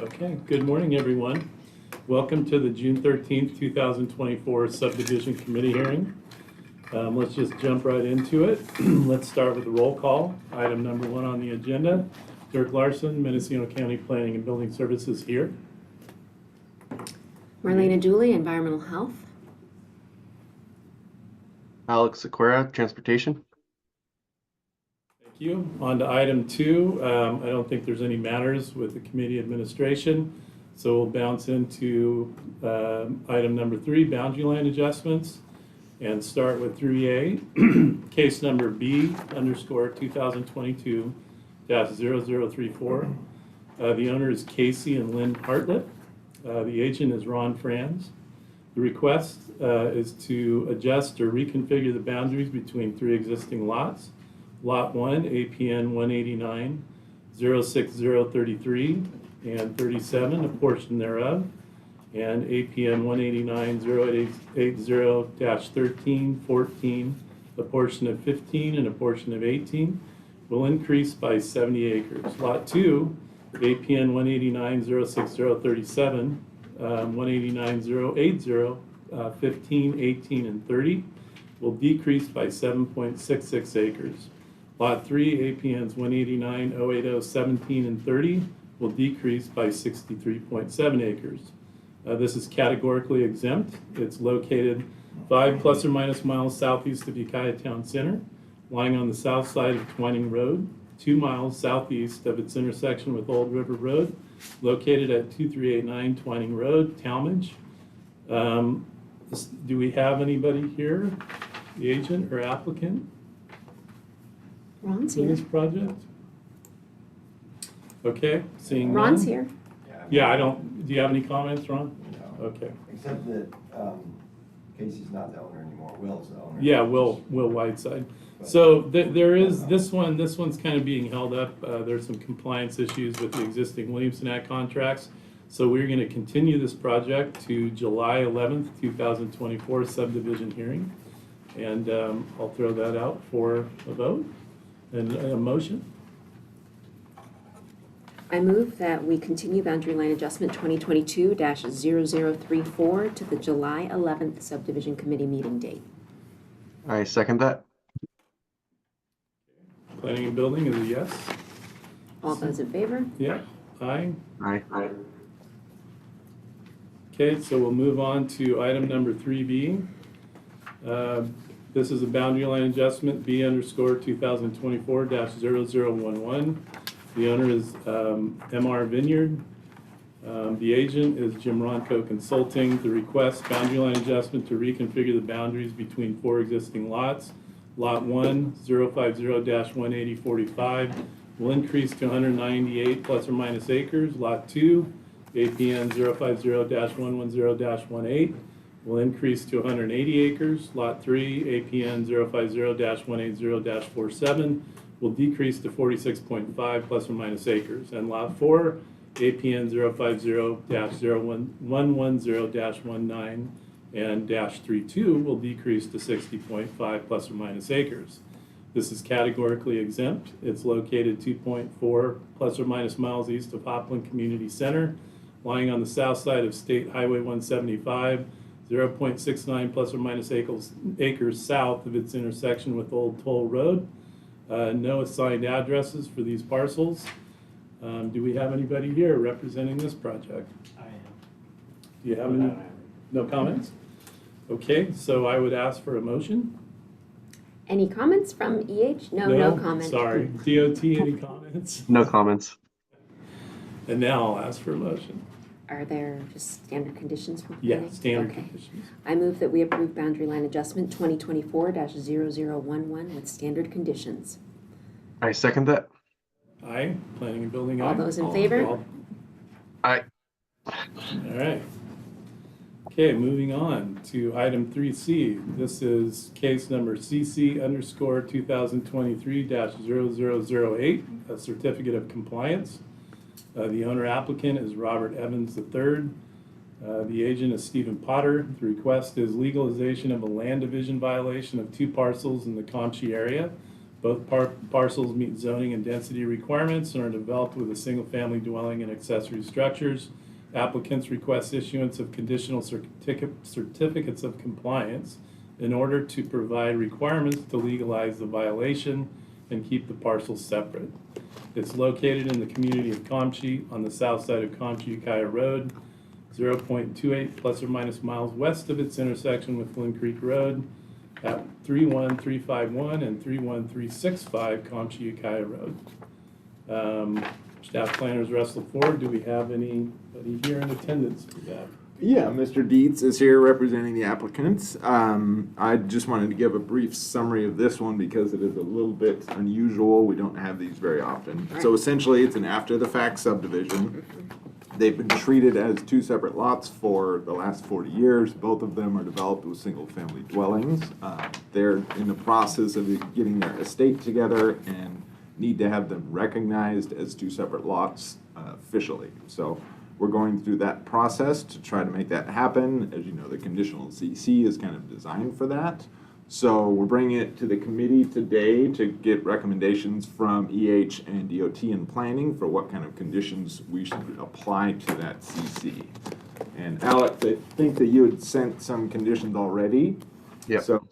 Okay, good morning, everyone. Welcome to the June 13th, 2024 Subdivision Committee hearing. Let's just jump right into it. Let's start with the roll call. Item number 1 on the agenda. Dirk Larson, Mendocino County Planning and Building Services here. Marlena Dooley, Environmental Health. Alex Aquera, Transportation. Thank you. On to item 2. I don't think there's any matters with the committee administration, so we'll bounce into item number 3, boundary line adjustments, and start with 3A, case number B_2022-0034. The owner is Casey and Lynn Hartlett. The agent is Ron Franz. The request is to adjust or reconfigure the boundaries between 3 existing lots. Lot 1, APN 189-06033 and 37, a portion thereof, and APN 189-0880-13, 14, a portion of 15 and a portion of 18, will increase by 70 acres. Lot 2, APN 189-06037, 189-080, 15, 18, and 30, will decrease by 7.66 acres. Lot 3, APNs 189, 080, 17, and 30 will decrease by 63.7 acres. This is categorically exempt. It's located 5 plus or minus miles southeast of Ukiah Town Center, lying on the south side of Twining Road, 2 miles southeast of its intersection with Old River Road, located at 2389 Twining Road, Talmadge. Do we have anybody here, the agent or applicant? Ron's In here. this project? Okay, seeing none. Ron's here. Yeah, I don't, do you have any comments, Ron? No. Okay. Except that Casey's not the owner anymore, Will's the owner. Yeah, Will Whiteside. So there is, this one's kind of being held up. There's some compliance issues with the existing Williamson Act contracts. So we're gonna continue this project to July 11th, 2024 subdivision hearing. And I'll throw that out for a vote and a motion. I move that we continue boundary line adjustment 2022-0034 to the July 11th subdivision committee meeting date. I second that. Planning and building is a yes. All those in favor? Yeah, aye. Aye. Okay, so we'll move on to item number 3B. This is a boundary line adjustment, B_2024-0011. The owner is MR Vineyard. The agent is Jim Ronco Consulting. The request, boundary line adjustment to reconfigure the boundaries between 4 existing lots. Lot 1, 050-18045 will increase to 198 plus or minus acres. Lot 2, APN 050-110-18 will increase to 180 acres. Lot 3, APN 050-180-47 will decrease to 46.5 plus or minus acres. And Lot 4, APN 050-0110-19 and -32 will decrease to 60.5 plus or minus acres. This is categorically exempt. It's located 2.4 plus or minus miles east of Hopland Community Center, lying on the south side of State Highway 175, 0.69 plus or minus acres south of its intersection with Old Toll Road. No assigned addresses for these parcels. Do we have anybody here representing this project? I am. Do you have any? No comments? Okay, so I would ask for a motion. Any comments from EH? No comment. Sorry. DOT, any comments? No comments. And now I'll ask for a motion. Are there just standard conditions for Yeah, planning? standard Okay. conditions. I move that we approve boundary line adjustment 2024-0011 with standard conditions. I second that. Aye. Planning and building aye. All those in favor? All Aye. right. Okay, moving on to item 3C. This is case number CC_2023-0008, a certificate of compliance. The owner applicant is Robert Evans III. The agent is Stephen Potter. The request is legalization of a land division violation of 2 parcels in the Comchie area. Both parcels meet zoning and density requirements and are developed with a single-family dwelling and accessory structures. Applicants request issuance of conditional certificates of compliance in order to provide requirements to legalize the violation and keep the parcels separate. It's located in the community of Comchi on the south side of Comchi-Ukiah Road, 0.28 plus or minus miles west of its intersection with Flynn Creek Road at 31351 and 31365 Comchi-Ukiah Road. Staff planners Russell Ford, do we have anybody here in attendance for that? Yeah, Mr. Dietz is here representing the applicants. I just wanted to give a brief summary of this one because it is a little bit unusual. We don't have these very often. So essentially, it's an after-the-fact subdivision. They've been treated as two separate lots for the last 40 years. Both of them are developed with single-family dwellings. They're in the process of getting their estate together and need to have them recognized as two separate lots officially. So we're going through that process to try to make that happen. As you know, the conditional CC is kind of designed for that. So we're bringing it to the committee today to get recommendations from EH and DOT and planning for what kind of conditions we should apply to that CC. And Alex, I think that you had sent some conditions already. Yep. So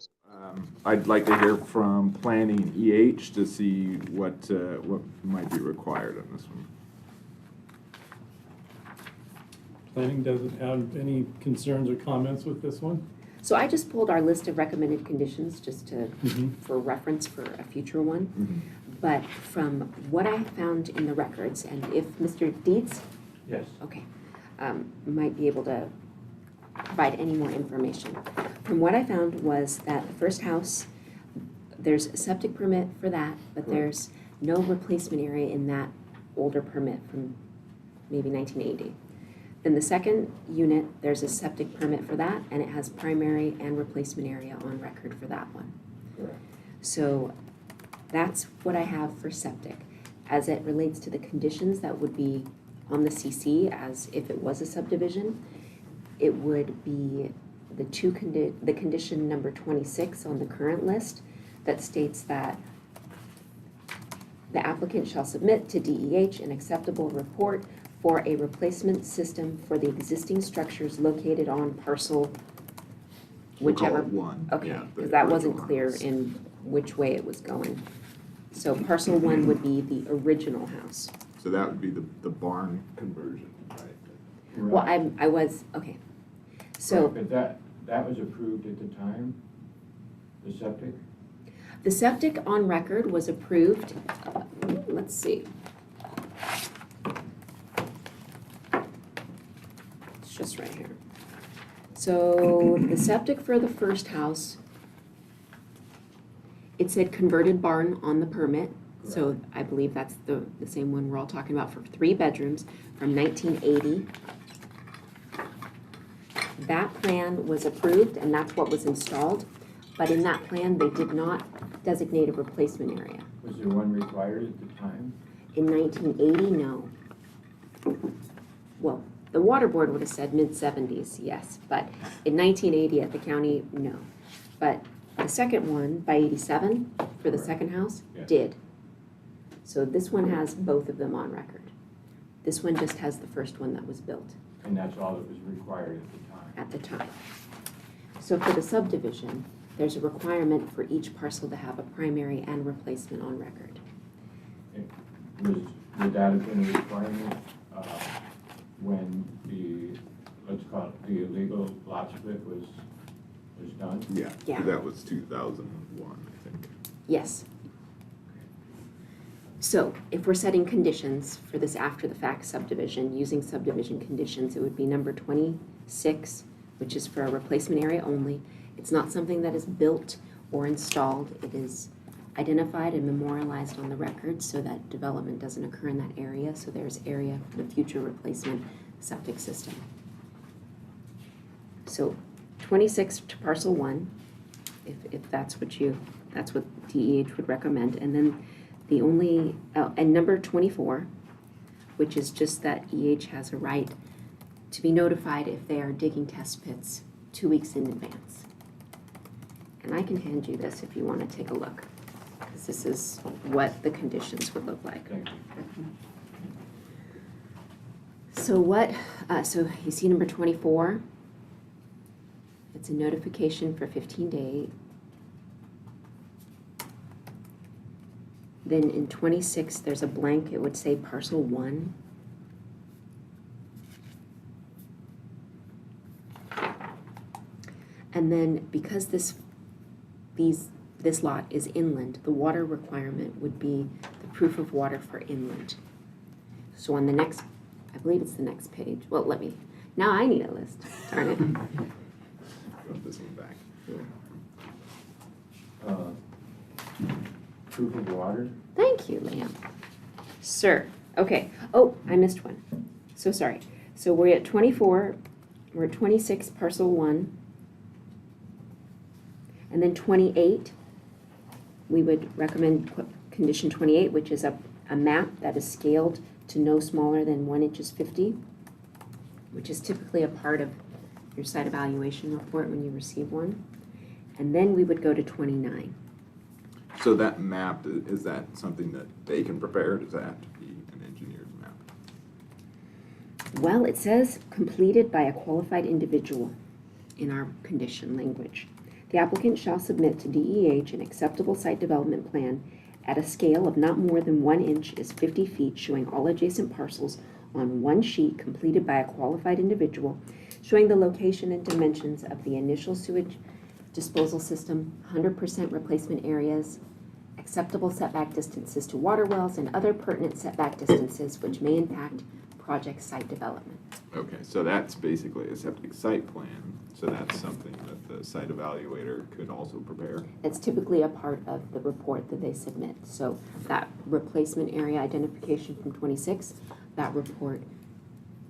I'd like to hear from planning and EH to see what might be required on this one. Planning doesn't have any concerns or comments with this one? So I just pulled our list of recommended conditions just to, for reference for a future one. But from what I found in the records, and if Mr. Dietz, Yes. okay, might be able to provide any more information. From what I found was that the first house, there's a septic permit for that, but there's no replacement area in that older permit from maybe 1980. Then the second unit, there's a septic permit for that, and it has primary and replacement area on record for that one. Correct. So that's what I have for septic. As it relates to the conditions that would be on the CC as if it was a subdivision, it would be the condition number 26 on the current list that states that the applicant shall submit to DEH an acceptable report for a replacement system for the existing structures located on parcel We'll call whichever. it one. Okay, Yeah, because the that wasn't original clear house. in which way it was going. So parcel 1 would be the original house. So that would be the barn conversion, right? Well, I was, okay. So But that was approved at the time, the septic? the septic on record was approved, let's see. It's just right here. So the septic for the first house, it said converted barn on the permit. So I believe that's the same one we're all talking about for 3 bedrooms from 1980. That plan was approved and that's what was installed. But in that plan, they did not designate a replacement area. Was there one required at the time? In 1980, no. Well, the water board would have said mid-70s, yes, but in 1980 at the county, no. But the second one, by 87, for the second house, Yeah. did. So this one has both of them on record. This one just has the first one that was built And that's all that was required at the time? at the time. So for the subdivision, there's a requirement for each parcel to have a primary and replacement on record. Would that have been a requirement when the, let's call it, the illegal lot split was done? Yeah, Yeah. that was 2001, I think. Yes. So if we're setting conditions for this after-the-fact subdivision, using subdivision conditions, it would be number 26, which is for a replacement area only. It's not something that is built or installed. It is identified and memorialized on the record so that development doesn't occur in that area, so there's area for the future replacement septic system. So 26 to parcel 1, if that's what DEH would recommend, and then the only, and number 24, which is just that EH has a right to be notified if they are digging test pits 2 weeks in advance. And I can hand you this if you want to take a look. because this is what the conditions would look like. Thank you. So you see number 24? It's a notification for 15 days. Then in 26, there's a blank, it would say parcel 1. And then because this lot is inland, the water requirement would be the proof of water for inland. So on the next, I believe it's the next page. Well, now I need a list, darn it. Put this one back. Proof of water? Thank you, Liam. Sir, okay. Oh, I missed one. So sorry. So we're at 24, we're at 26, parcel 1. And then 28, we would recommend condition 28, which is a map that is scaled to no smaller than 1 inches 50, which is typically a part of your site evaluation report when you receive one. And then we would go to 29. So that map, is that something that they can prepare? Does that have to be an engineer's map? Well, it says completed by a qualified individual in our condition language. The applicant shall submit to DEH an acceptable site development plan at a scale of not more than 1 inch is 50 feet, showing all adjacent parcels on one sheet completed by a qualified individual, showing the location and dimensions of the initial sewage disposal system, 100% replacement areas, acceptable setback distances to water wells, and other pertinent setback distances which may impact project site development. Okay, so that's basically a septic site plan, so that's something that the site evaluator could also prepare. It's typically a part of the report that they submit. So that replacement area identification from 26, that report,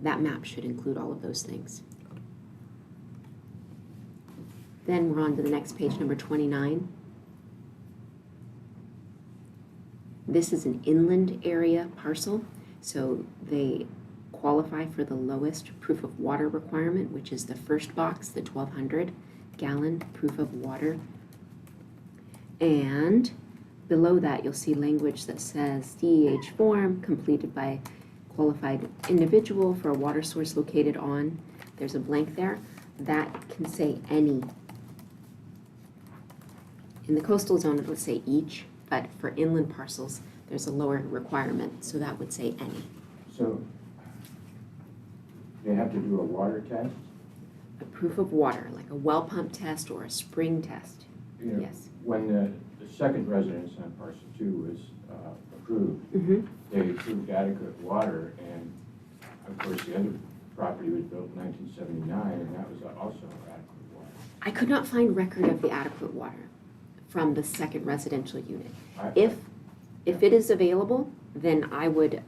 that map should include all of those things. Then we're on to the next page, number 29. This is an inland area parcel, so they qualify for the lowest proof of water requirement, which is the first box, the 1,200 gallon proof of water. And below that, you'll see language that says DEH form completed by qualified individual for a water source located on. There's a blank there. That can say any. In the coastal zone, it would say each, but for inland parcels, there's a lower requirement, so that would say any. So they have to do a water test? A proof of water, like a well pump test or a spring test. You know, Yes. When the second residence on parcel 2 was approved, they approved adequate water, and of course the other property was built in 1979, and that was also adequate water. I could not find record of the adequate water from the second residential unit. I- If it is available, then I would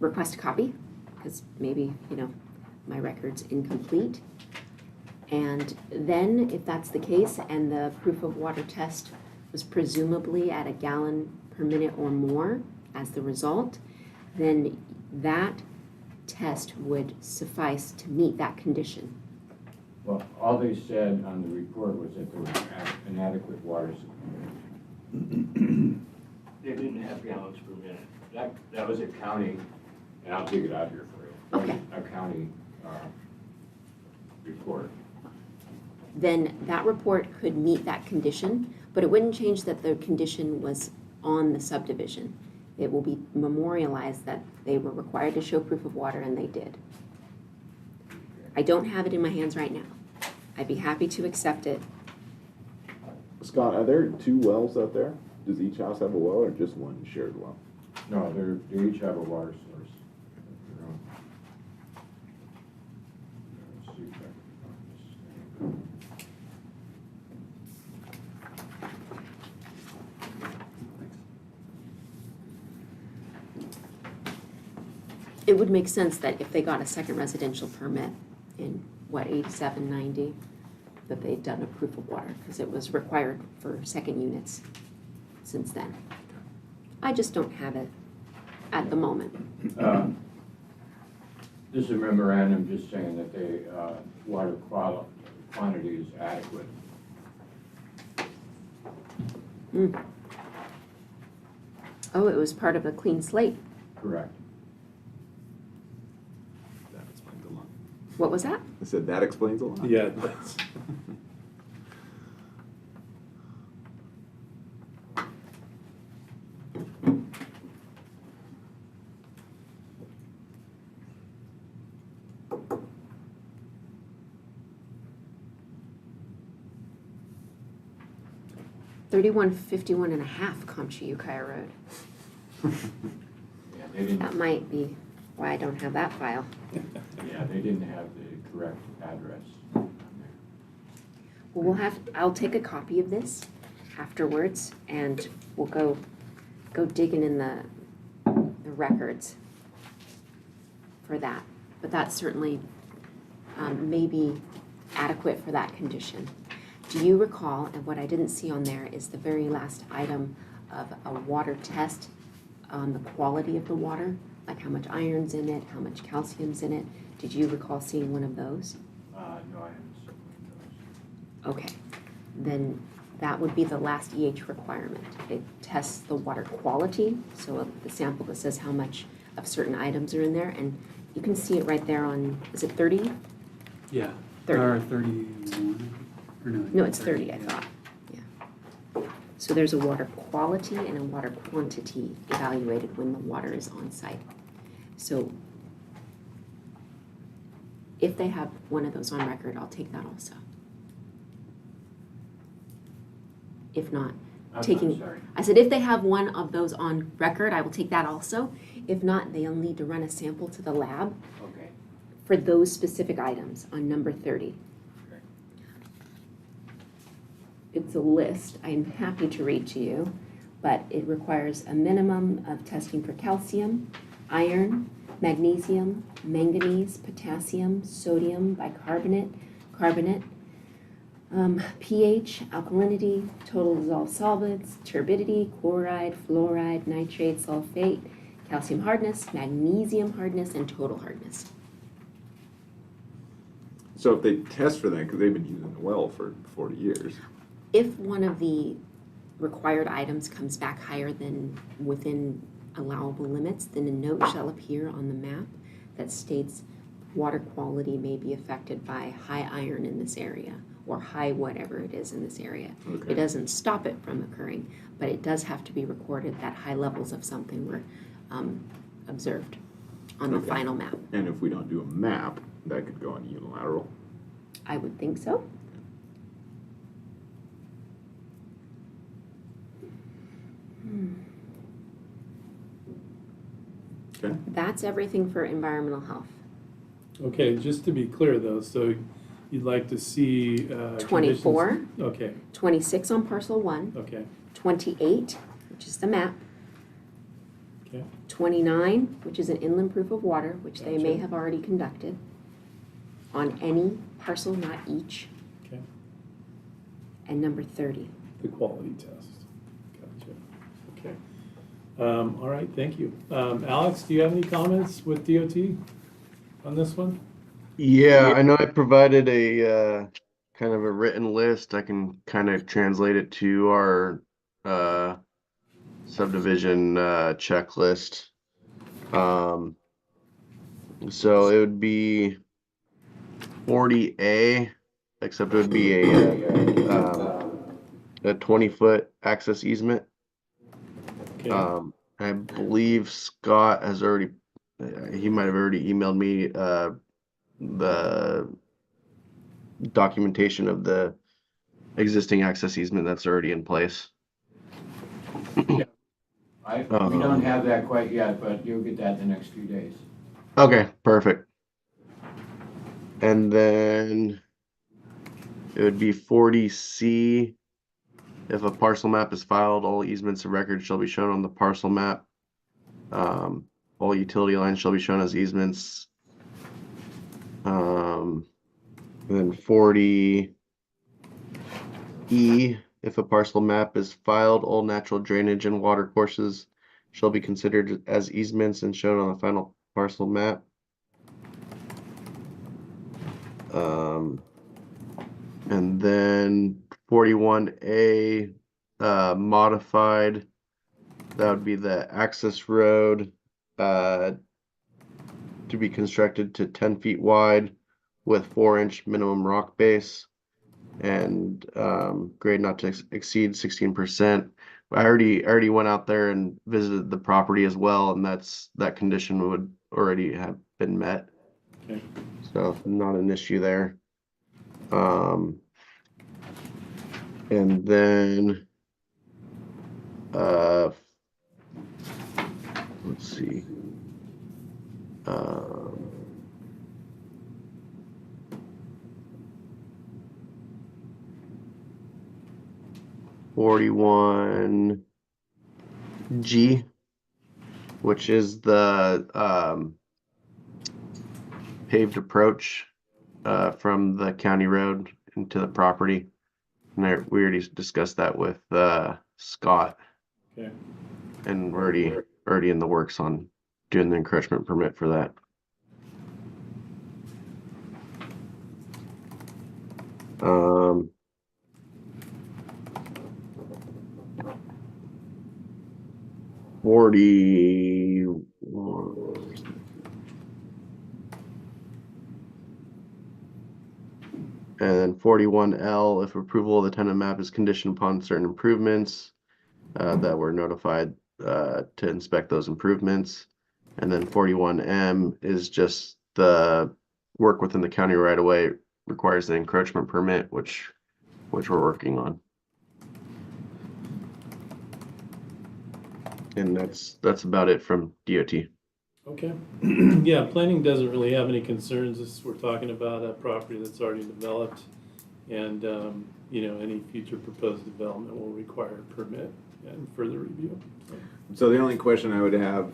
request a copy, because maybe, my record's incomplete. And then, if that's the case, and the proof of water test was presumably at a gallon per minute or more as the result, then that test would suffice to meet that condition. Well, all they said on the report was that there was an adequate water supply. They didn't have gallons per minute. That was a county, and I'll dig it out here for you. Okay. A county report. Then that report could meet that condition, but it wouldn't change that the condition was on the subdivision. It will be memorialized that they were required to show proof of water, and they did. I don't have it in my hands right now. I'd be happy to accept it. Scott, are there 2 wells out there? Does each house have a well or just one shared well? No, they each have a water source. Let's see if I can find this. It would make sense that if they got a second residential permit in, 87, 90, that they'd done a proof of water, because it was required for second units since then. I just don't have it at the moment. This is a memorandum just saying that the water quantity is adequate. Oh, it was part of a clean slate. Correct. That explains a lot. What was that? I said that explains a lot. Yeah, that's, $31.51.5 Concha Ukiah Road. Yeah, they didn't, That might be why I don't have that file. yeah, they didn't have the correct address on there. Well, I'll take a copy of this afterwards and we'll go digging in the records for that. But that's certainly may be adequate for that condition. Do you recall, and what I didn't see on there is the very last item of a water test on the quality of the water, like how much iron's in it, how much calcium's in it. Did you recall seeing one of those? No, I haven't seen those. Okay, then that would be the last EH requirement. It tests the water quality, so the sample that says how much of certain items are in there, and you can see it right there on, is it 30? Yeah. 30. Or 31, or no? No, it's 30, I yeah. thought, yeah. So there's a water quality and a water quantity evaluated when the water is on site. So if they have one of those on record, I'll take that also. If not, I'm taking, sorry. I said if they have one of those on record, I will take that also. If not, they'll need to run a sample to the lab Okay. for those specific items on number 30. Okay. It's a list I'm happy to read to you, but it requires a minimum of testing for calcium, iron, magnesium, manganese, potassium, sodium, bicarbonate, carbonate, pH, alkalinity, total dissolved solvents, turbidity, chloride, fluoride, nitrate, sulfate, calcium hardness, magnesium hardness, and total hardness. So if they test for that, because they've been using the well for 40 years. If one of the required items comes back higher than within allowable limits, then a note shall appear on the map that states water quality may be affected by high iron in this area or high whatever it is in this area. Okay. It doesn't stop it from occurring, but it does have to be recorded that high levels of something were observed on the Okay. final map. And if we don't do a map, that could go on unilateral. I would think so. Okay. That's everything for environmental health. okay, just to be clear though, so you'd like to see, 24. conditions- Okay, 26 on parcel 1, okay, 28, which is the map, okay, 29, which is an inland proof of water, which they may Gotcha. have already conducted on any parcel, not each, okay, and number 30. the quality test. Gotcha, okay. All right, thank you. Alex, do you have any comments with DOT on this one? Yeah, I know I provided a kind of a written list. I can kind of translate it to our subdivision checklist. So it would be 40A, except it would be a 20-foot access easement. Okay, I believe Scott has already, he might have already emailed me the documentation of the existing access easement that's already in place. We don't have that quite yet, but you'll get that in the next few days. Okay, perfect. And then it would be 40C. If a parcel map is filed, all easements of record shall be shown on the parcel map. All utility lines shall be shown as easements. And then 40E, if a parcel map is filed, all natural drainage and water courses shall be considered as easements and shown on the final parcel map. And then 41A, modified. That would be the access road, to be constructed to 10 feet wide with 4-inch minimum rock base and, grade not to exceed 16%. I already went out there and visited the property as well, and that condition would already have been met. Okay. So not an issue there. And then, let's see. 41G, which is the paved approach from the county road into the property. And we already discussed that with Scott, Okay. and we're already in the works on doing the encroachment permit for that. Um, And then 41L, if approval of the tenant map is conditioned upon certain improvements, that we're notified to inspect those improvements. And then 41M is just the work within the county right away, requires the encroachment permit, which we're working on. And that's about it from DOT. Okay. Yeah, planning doesn't really have any concerns. We're talking about a property that's already developed. And, any future proposed development will require a permit and further review. So the only question I would have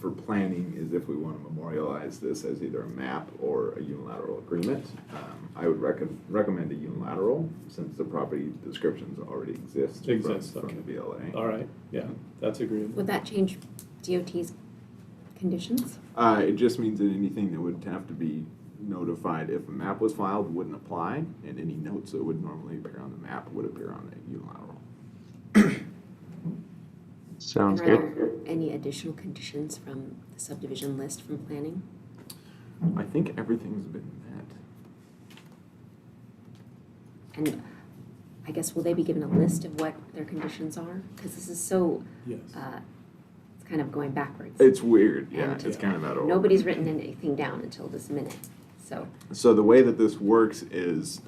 for planning is if we want to memorialize this as either a map or a unilateral agreement. I would recommend a unilateral since the property descriptions already exist from Okay. the BLA. All right, yeah, that's agreeable. Would that change DOT's conditions? It just means that anything that would have to be notified if a map was filed wouldn't apply, and any notes that would normally appear on the map would appear on the unilateral. Sounds And are good. there any additional conditions from the subdivision list from planning? I think everything's been met. And I guess, will they be given a list of what their conditions are? Because this is so, Yes. it's kind of going backwards. It's weird, yeah, And it's kind of out of order. Nobody's written anything down until this minute, so. So the way that this works is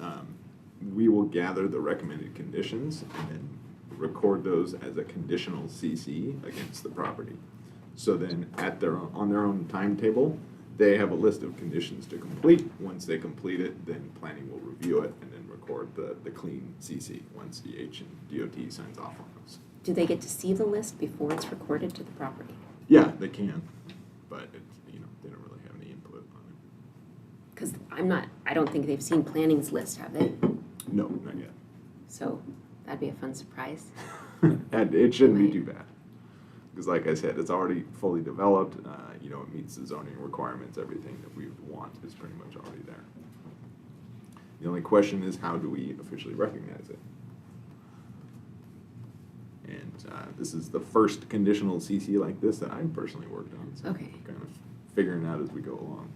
we will gather the recommended conditions and then record those as a conditional CC against the property. So then on their own timetable, they have a list of conditions to complete. Once they complete it, then planning will review it and then record the clean CC once EH and DOT signs off on those. Do they get to see the list before it's recorded to the property? Yeah, they can, but they don't really have any input on it. Because I don't think they've seen planning's list, have they? No, not yet. So that'd be a fun surprise. And it shouldn't be too bad. Because like I said, it's already fully developed, it meets the zoning requirements, everything that we would want is pretty much already there. The only question is, how do we officially recognize it? And this is the first conditional CC like this that I've personally worked on, so Okay. kind of figuring out as we go along.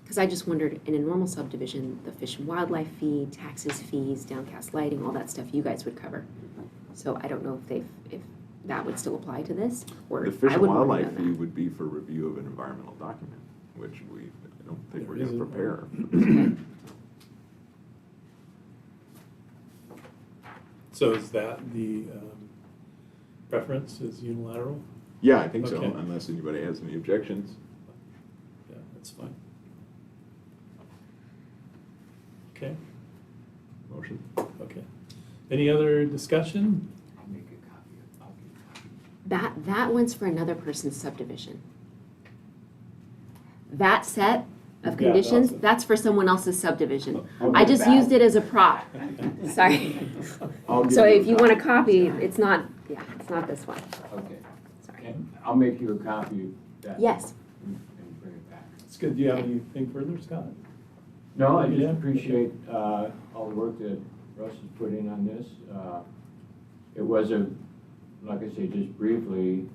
Because I just wondered, in a normal subdivision, the fish and wildlife fee, taxes, fees, downcast lighting, all that stuff you guys would cover. So I don't know if that would still apply to this, or The fish I and would want to wildlife know fee that. would be for review of an environmental document, which I don't think we're There gonna isn't. prepare. Okay. So is that the preference, is unilateral? Yeah, I think so, Okay. unless anybody has any objections. Yeah, that's fine. Okay, Motion. okay. Any other discussion? I'll make a copy I'll get a copy. That one's for another person's subdivision. That set of Yeah, conditions, that's- that's for someone else's subdivision. I'll I get just back. used it as a prop. Sorry. I'll give So you if a you want a copy. copy, it's not this one. Okay, Sorry. and I'll make you a copy of that. Yes. And bring it back. It's good. Do you have anything further, Scott? No, I Yeah. just appreciate all the work that Russ has put in on this. it wasn't, like I say, just briefly,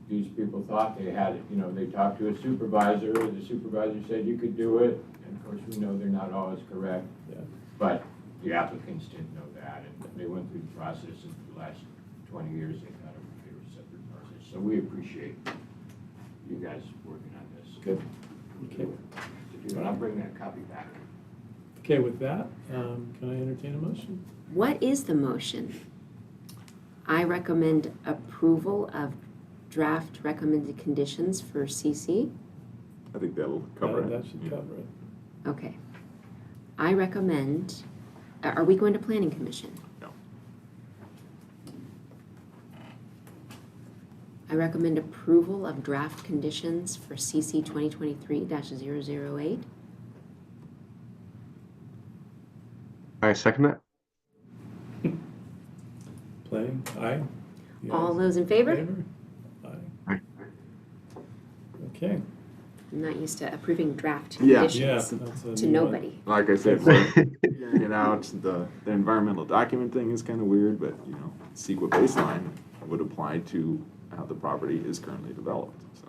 these people thought they had it, you know, they talked to a supervisor, the supervisor said you could do it, and of course, we know they're not always correct. Yeah. But the applicants didn't know that, and they went through the process, and for the last 20 years, they thought they were separate parcels. So we appreciate you guys working on this. Good. Okay. And I'll bring that copy back. Okay, with that, can I entertain a motion? What is the motion? I recommend approval of draft recommended conditions for CC. I think that'll cover it. That should cover it. Okay. I recommend, are we going to Planning Commission? No. I recommend approval of draft conditions for CC 2023-008. I second that. Planning, aye? Yes. All those in favor? Aye. Aye. Okay. I'm not used to approving draft Yeah. conditions Yeah, that's a to new one. nobody. Like I said, figuring it out, the environmental document thing is kind of weird, but, you know, CEQA baseline would apply to how the property is currently developed, so.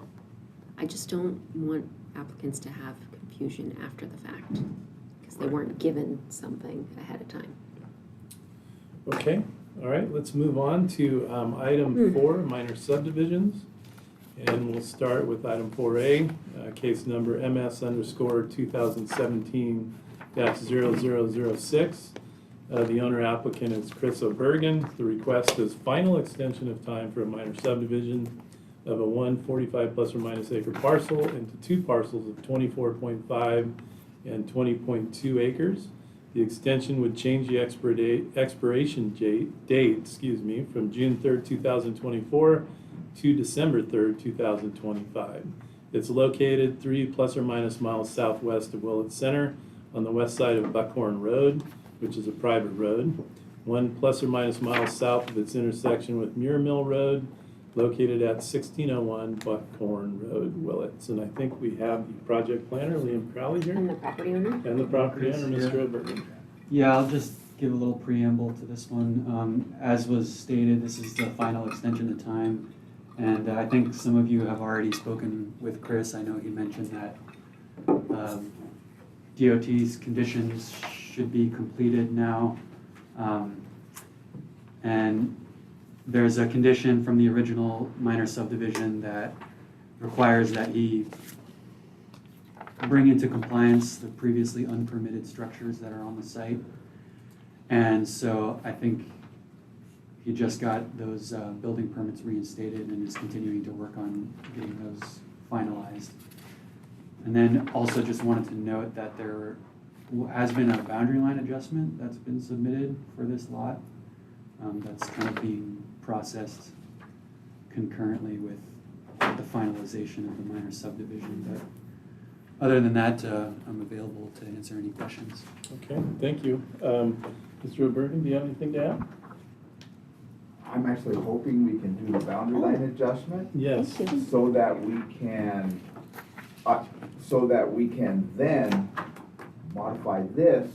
I just don't want applicants to have confusion after the fact, because they Right. weren't given something ahead of time. Okay, all right, let's move on to item 4, minor subdivisions. And we'll start with item 4A, case number MS_2017-0006. The owner applicant is Chris O'Bergen. The request is final extension of time for a minor subdivision of a 145 plus or minus acre parcel into 2 parcels of 24.5 and 20.2 acres. The extension would change the expiration date, from June 3rd, 2024 to December 3rd, 2025. It's located 3 plus or minus miles southwest of Willett Center on the west side of Buckhorn Road, which is a private road, 1 plus or minus miles south of its intersection with Muir Mill Road, located at 1601 Buckhorn Road, Willits. And I think we have the project planner, Liam Crowley, here, And the property owner? and the property owner, Yeah. Mr. O'Bergen. Yeah, I'll just give a little preamble to this one. As was stated, this is the final extension of time. And I think some of you have already spoken with Chris. I know he mentioned that DOT's conditions should be completed now. And there's a condition from the original minor subdivision that requires that he bring into compliance the previously unpermitted structures that are on the site. And so I think he just got those building permits reinstated and is continuing to work on getting those finalized. And then also just wanted to note that there has been a boundary line adjustment that's been submitted for this lot. That's kind of being processed concurrently with the finalization of the minor subdivision. But other than that, I'm available to answer any questions. Okay, thank you. Mr. O'Bergen, do you have anything to add? I'm actually hoping we can do the boundary line adjustment Yes. Thank you. so that we can then modify this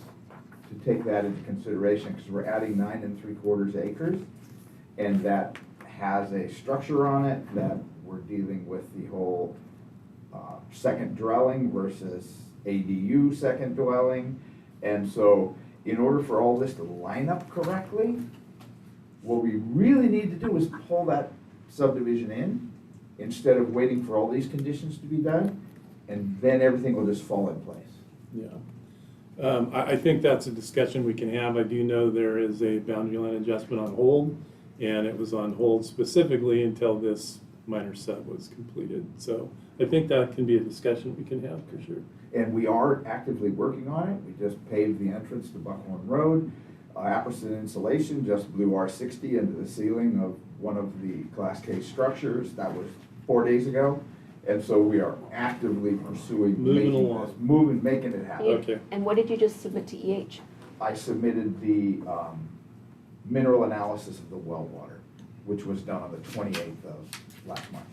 to take that into consideration, because we're adding 9 3/4 acres, and that has a structure on it that we're dealing with the whole second dwelling versus ADU second dwelling. And so in order for all this to line up correctly, what we really need to do is pull that subdivision in instead of waiting for all these conditions to be done, and then everything will just fall in place. Yeah. I think that's a discussion we can have. I do know there is a boundary line adjustment on hold, and it was on hold specifically until this minor sub was completed. So I think that can be a discussion we can have for sure. And we are actively working on it. We just paved the entrance to Buckhorn Road. Apperson Insulation just blew R60 into the ceiling of one of the Class K structures. That was 4 days ago. And so we are actively pursuing making it happen. Okay. And what did you just submit to EH? I submitted the mineral analysis of the well water, which was done on the 28th of last month.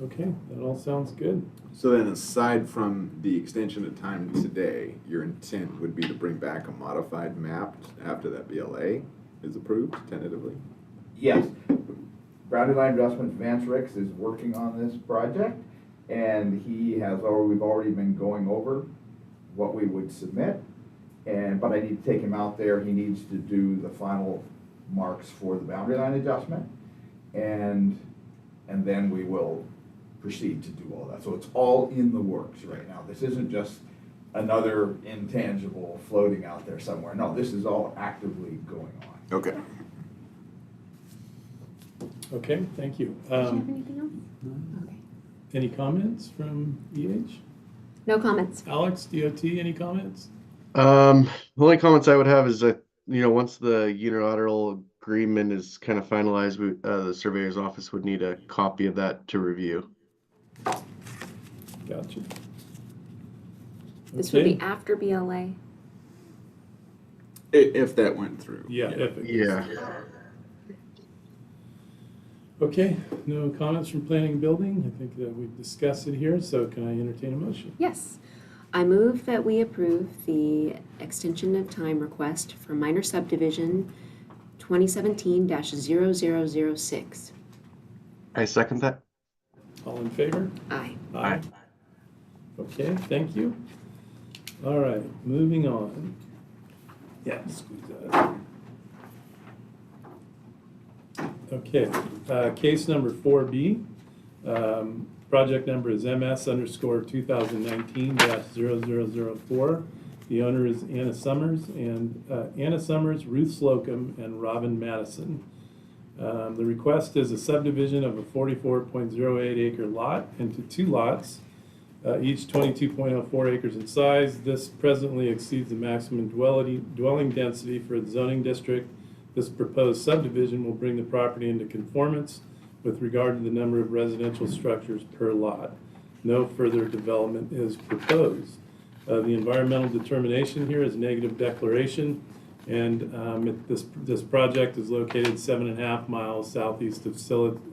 Okay, that all sounds good. So then, aside from the extension of time today, your intent would be to bring back a modified map after that BLA? is approved tentatively? Yes. Boundary line adjustment, Vance Ricks is working on this project, and we've already been going over what we would submit, but I need to take him out there. He needs to do the final marks for the boundary line adjustment, and then we will proceed to do all that. So it's all in the works right now. This isn't just another intangible floating out there somewhere. No, this is all actively going on. Okay. Okay, thank you. Did you have anything else? Okay. Any comments from EH? No comments. Alex, DOT, any comments? The only comments I would have is that, once the unilateral agreement is kind of finalized, the surveyor's office would need a copy of that to review. Gotcha. This would Okay. be after BLA. If that went through. Yeah, if it Yeah. Okay, no comments from planning and building. I think that we've discussed it here, so can I entertain a motion? Yes. I move that we approve the extension of time request for minor subdivision 2017-0006. I second that. All in favor? Aye. Aye. Okay, thank you. All right, moving on. Yeah, squeeze that. Okay, case number 4B. Project number is MS_2019-0004. The owner is Anna Summers, Ruth Slocum, and Robin Madison. The request is a subdivision of a 44.08 acre lot into 2 lots, each 22.04 acres in size. This presently exceeds the maximum dwelling density for the zoning district. This proposed subdivision will bring the property into conformance with regard to the number of residential structures per lot. No further development is proposed. The environmental determination here is negative declaration, and this project is located 7.5 miles southeast of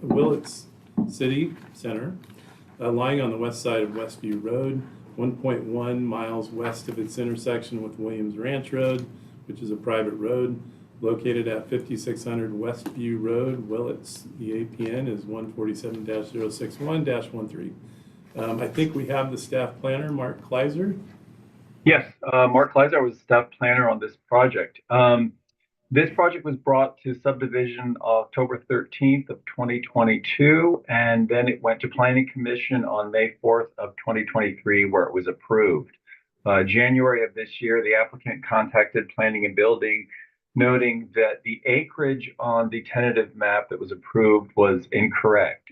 Willits City Center, lying on the west side of Westview Road, 1.1 miles west of its intersection with Williams Ranch Road, which is a private road, located at 5600 Westview Road, Willits. The APN is 147-061-13. I think we have the staff planner, Mark Kleiser. Yes, Mark Kleiser was staff planner on this project. This project was brought to subdivision October 13th of 2022, and then it went to Planning Commission on May 4th of 2023, where it was approved. January of this year, the applicant contacted Planning and Building, noting that the acreage on the tentative map that was approved was incorrect.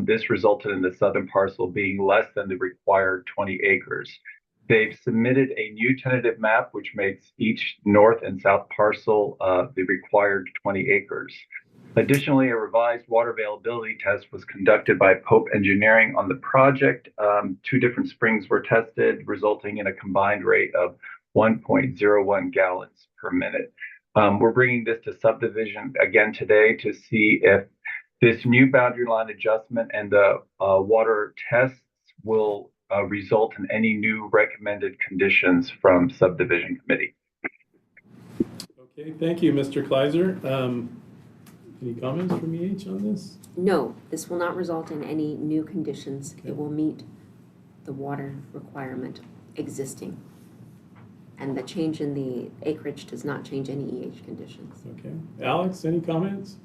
This resulted in the southern parcel being less than the required 20 acres. They've submitted a new tentative map, which makes each north and south parcel the required 20 acres. Additionally, a revised water availability test was conducted by Pope Engineering on the project. 2 different springs were tested, resulting in a combined rate of 1.01 gallons per minute. We're bringing this to subdivision again today to see if this new boundary line adjustment and the water tests will result in any new recommended conditions from Subdivision Committee. Okay, thank you, Mr. Kleiser. Any comments from EH on this? No, this will not result in any new conditions. Okay. It will meet the water requirement existing. And the change in the acreage does not change any EH conditions. Okay. Alex, any comments?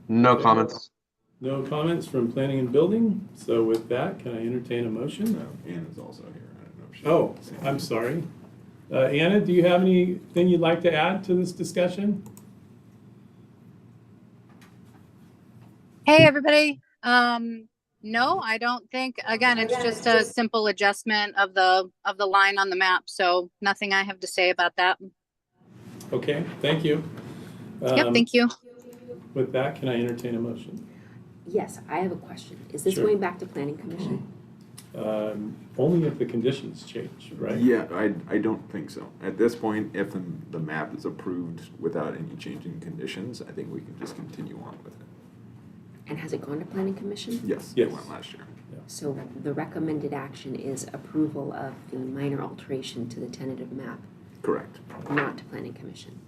No Okay. comments. No comments from planning and building. So with that, can I entertain a motion? No, Anna's also here. I don't know if she. Oh, I'm sorry. Anna, do you have anything you'd like to add to this discussion? Hey, everybody. No, I don't think, again, it's just a simple adjustment of the line on the map. So nothing I have to say about that. Okay, thank you. Yep, thank you. With that, can I entertain a motion? Yes, I have a question. Is this Sure. going back to Planning Commission? Only if the conditions change, right? Yeah, I don't think so. At this point, if the map is approved without any change in conditions, I think we can just continue on with it. And has it gone to Planning Commission? Yes, Yes. it went last year. So the recommended action is approval of the minor alteration to the tentative map, Correct. not to Planning Commission.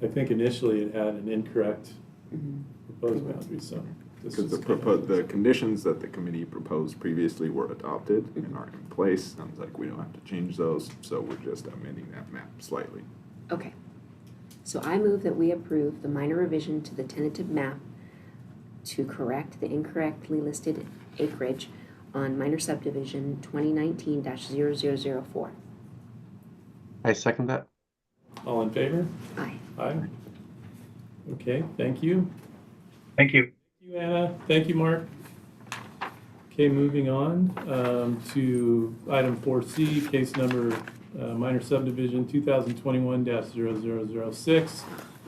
I think initially it had an incorrect Mhm. proposed boundary, so. this Because is the conditions that the committee proposed previously were adopted and are in place. Sounds like we don't have to change those, so we're just amending that map slightly. Okay. So I move that we approve the minor revision to the tentative map to correct the incorrectly listed acreage on minor subdivision 2019-0004. I second that. All in favor? Aye. Aye. Okay, thank you. Thank you. Thank you, Anna. Thank you, Mark. Okay, moving on to item 4C, case number minor subdivision 2021-0006.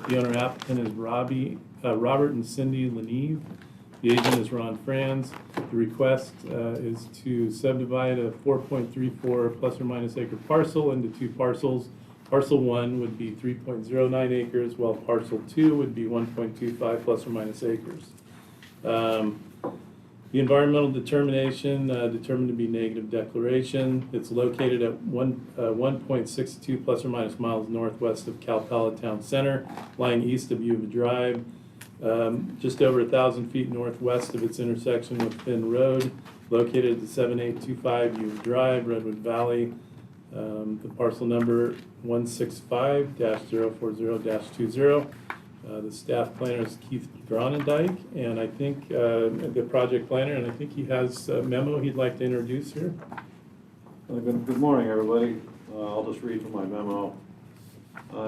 The owner applicant is Robert and Cindy Leneve. The agent is Ron Franz. The request is to subdivide a 4.34 plus or minus acre parcel into two parcels. Parcel 1 would be 3.09 acres, while parcel 2 would be 1.25 plus or minus acres. The environmental determination determined to be negative declaration. It's located at 1.62 plus or minus miles northwest of Cal Pala Town Center, lying east of Yuba Drive, just over 1,000 feet northwest of its intersection with Finn Road, located at the 7825 Yuba Drive, Redwood Valley. The parcel number 165-040-20. The staff planner is Keith Gronendijk, and I think the project planner, and I think he has a memo he'd like to introduce here. Good morning, everybody. I'll just read from my memo.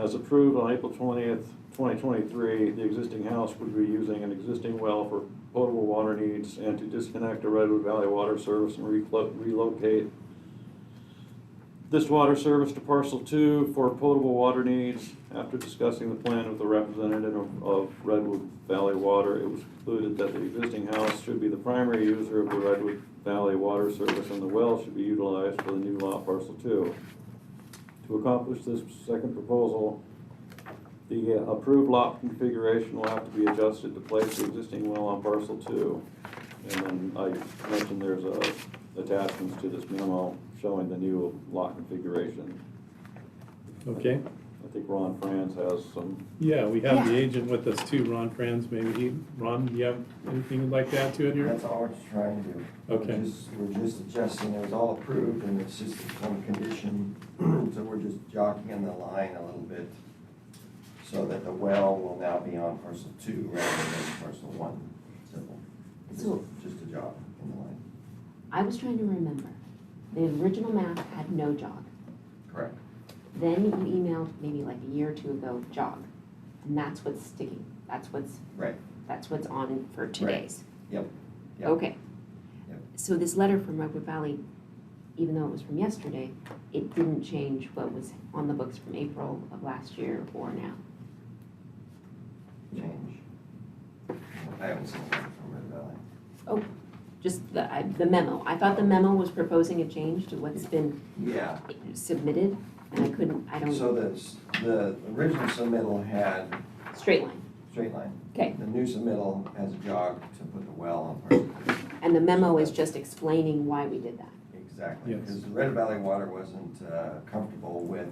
As approved on April 20th, 2023, the existing house would be using an existing well for potable water needs and to disconnect the Redwood Valley water service and relocate this water service to parcel 2 for potable water needs. After discussing the plan with the representative of Redwood Valley Water, it was concluded that the existing house should be the primary user of the Redwood Valley water service and the well should be utilized for the new lot parcel 2. To accomplish this second proposal, the approved lot configuration will have to be adjusted to place the existing well on parcel 2. And then I mentioned there's attachments to this memo showing the new lot configuration. Okay. I think Ron Franz has some. Yeah, we have the agent with us too, Ron Franz. Ron, do you have anything you'd like to add to it here? That's all we're just trying to do. Okay. We're just adjusting, it was all approved and it's just one condition, so we're just jockeying the line a little bit so that the well will now be on parcel 2 rather than parcel 1. Simple. So- Just a jog in the line. I was trying to remember. The original map had no jog. Correct. Then you emailed maybe like a year or two ago, jog. And that's what's sticking. That's what's Right. on for 2 Right. days. Yep. Yep. Okay. Yep. So this letter from Redwood Valley, even though it was from yesterday, it didn't change what was on the books from April of last year or now. Change. I haven't seen that from Red Valley. Oh, just the memo. I thought the memo was proposing a change to what's been Yeah. submitted, and I don't, So the original submittal had straight line. straight line. Okay. The new submittal has a jog to put the well on parcel 2. And the memo is just explaining why we did that. Exactly, Yes. because the Red Valley Water wasn't comfortable with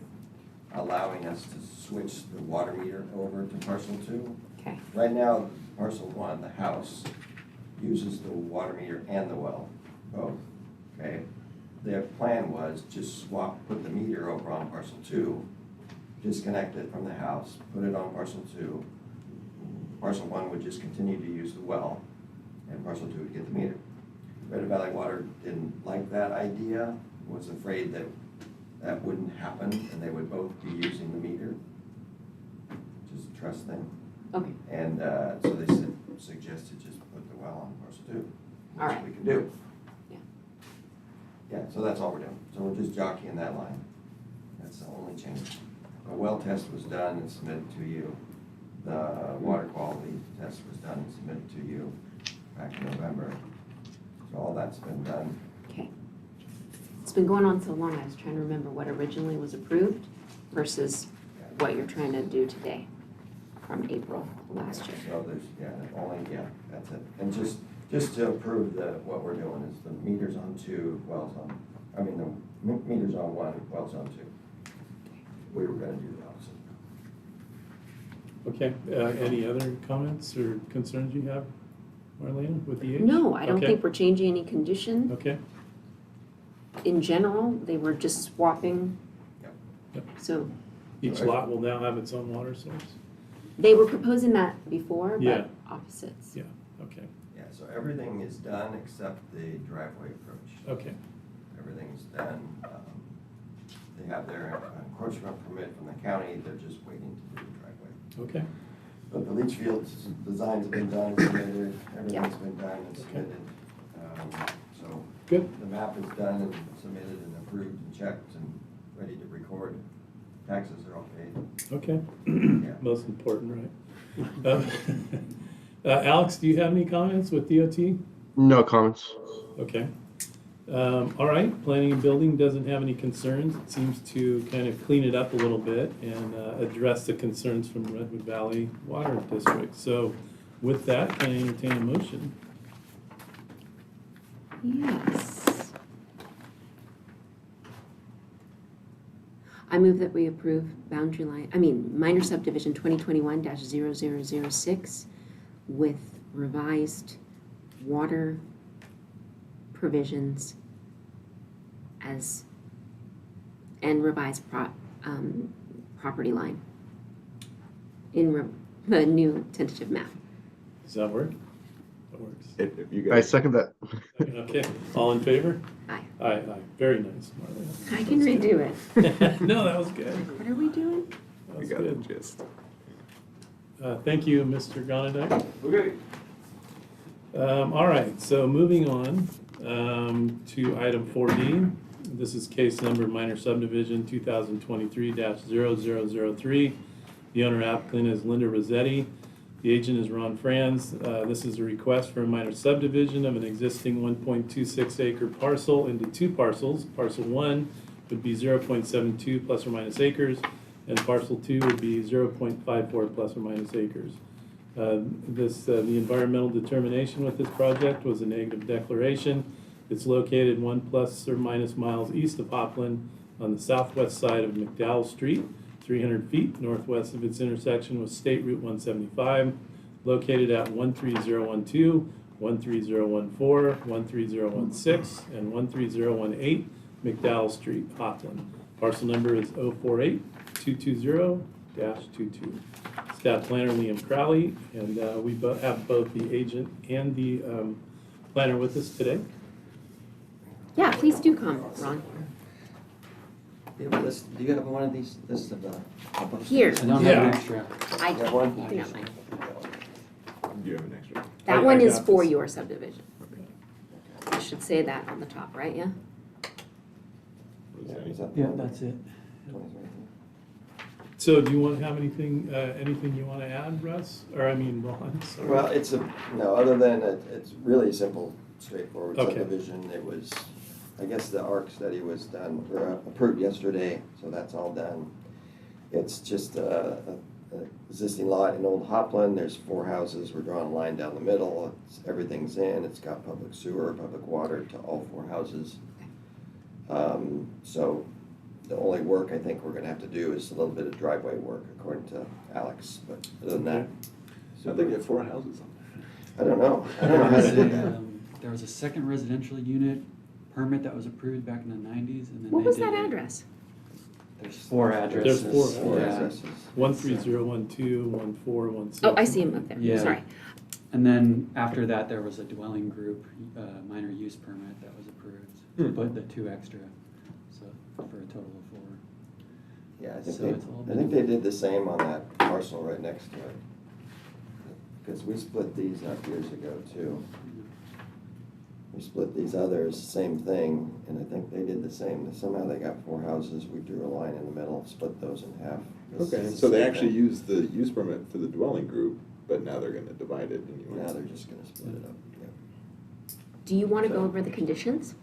allowing us to switch the water meter over to parcel 2. Okay. Right now, parcel 1, the house, uses the water meter and the well, both, okay? Their plan was just put the meter over on parcel 2, disconnect it from the house, put it on parcel 2. Parcel 1 would just continue to use the well, and parcel 2 would get the meter. Red Valley Water didn't like that idea, was afraid that that wouldn't happen, and they would both be using the meter. Just a trust thing. Okay. And so they suggested just put the well on parcel 2, All which right. we can do. Yeah. Yeah, so that's all we're doing. So we're just jockeying that line. That's the only change. A well test was done and submitted to you. The water quality test was done and submitted to you back in November. So all that's been done. Okay. It's been going on so long, I was trying to remember what originally was approved versus what you're trying to do today from April last year. So there's, that's it. And just to approve what we're doing is the meters on 2, wells on, the meters on 1, wells on 2. We were gonna do the opposite. Okay, any other comments or concerns you have, Marlena, with the H? No, I don't Okay. think we're changing any condition. Okay, In general, they were just swapping. Yep. So each lot will now have its own water source? they were proposing that before, Yeah. but opposites. Yeah, okay, Yeah, so everything is done except the driveway approach. okay, Everything's done. They have their encroachment permit from the county, they're just waiting to do the driveway. okay, But the leach field design's been done, submitted, everything's been done and submitted. So good, the map is done and submitted and approved and checked and ready to record. Taxes are all paid. okay. Yeah. Most important, right? Alex, do you have any comments with DOT? No comments. Okay. All right, planning and building doesn't have any concerns. It seems to kind of clean it up a little bit and address the concerns from Redwood Valley Water District. So with that, can I entertain a motion? Yes. I move that we approve minor subdivision 2021-0006 with revised water provisions and revised property line in the new tentative map. Does that work? That works. If you I guys, second that. Okay, all in favor? Aye. Aye, aye. Very nice, Marlena. I can That's redo it. good. No, that was good. What are we doing? That we was got the good. gist. Thank you, Mr. Gondik. Okay. All right, so moving on to item 4D. This is case number minor subdivision 2023-0003. The owner applicant is Linda Rossetti. The agent is Ron Franz. This is a request for a minor subdivision of an existing 1.26 acre parcel into two parcels. Parcel 1 would be 0.72 plus or minus acres, and parcel 2 would be 0.54 plus or minus acres. The environmental determination with this project was a negative declaration. It's located 1 plus or minus miles east of Hopland on the southwest side of McDowell Street, 300 feet northwest of its intersection with State Route 175, located at 13012, 13014, 13016, and 13018 McDowell Street, Hopland. Parcel number is 048220-22. Staff planner Liam Crowley, and we have both the agent and the planner with us today. Yeah, please do come, Ron. Do you have a list, do you have one of these lists of Here. I don't have Yeah. an extra. I You have one? you can have mine. Do you have an extra? That I one is got for this. your subdivision. I should say that on the top, right, yeah? Yeah, that's it. So do you want to have anything you want to add, Russ? Or I mean, Ron? Sorry. Well, other than it's really simple, straightforward Okay. subdivision. It was, I guess the ARC study was done, or approved yesterday, so that's all done. It's just a existing lot in Old Hopland. There's 4 houses. We're drawing a line down the middle. Everything's in. It's got public sewer, public water to all 4 houses. So the only work I think we're gonna have to do is a little bit of driveway work, according to Alex, but other than that. So they get 4 houses on I don't know. I don't There know how was to do a, that. there was a second residential unit permit that was approved back in the 90s, and then What they was did that it- address? There's 4 addresses. There's 4 Four Yeah. addresses. 13012, 1416. Oh, I see him up there, Yeah. sorry. And then after that, there was a dwelling group, minor use permit that was approved, but the 2 extra, so for a total of 4. Yeah, So it's all I think been- they did the same on that parcel right next to it. Because we split these up years ago too. We split these others, same thing, and I think they did the same. Somehow they got 4 houses, we drew a line in the middle, split those in half. This Okay, is the so they same actually thing. used the use permit for the dwelling group, but now they're gonna divide it and you want. Now they're just gonna split it up, yeah. Do you want to go over the conditions?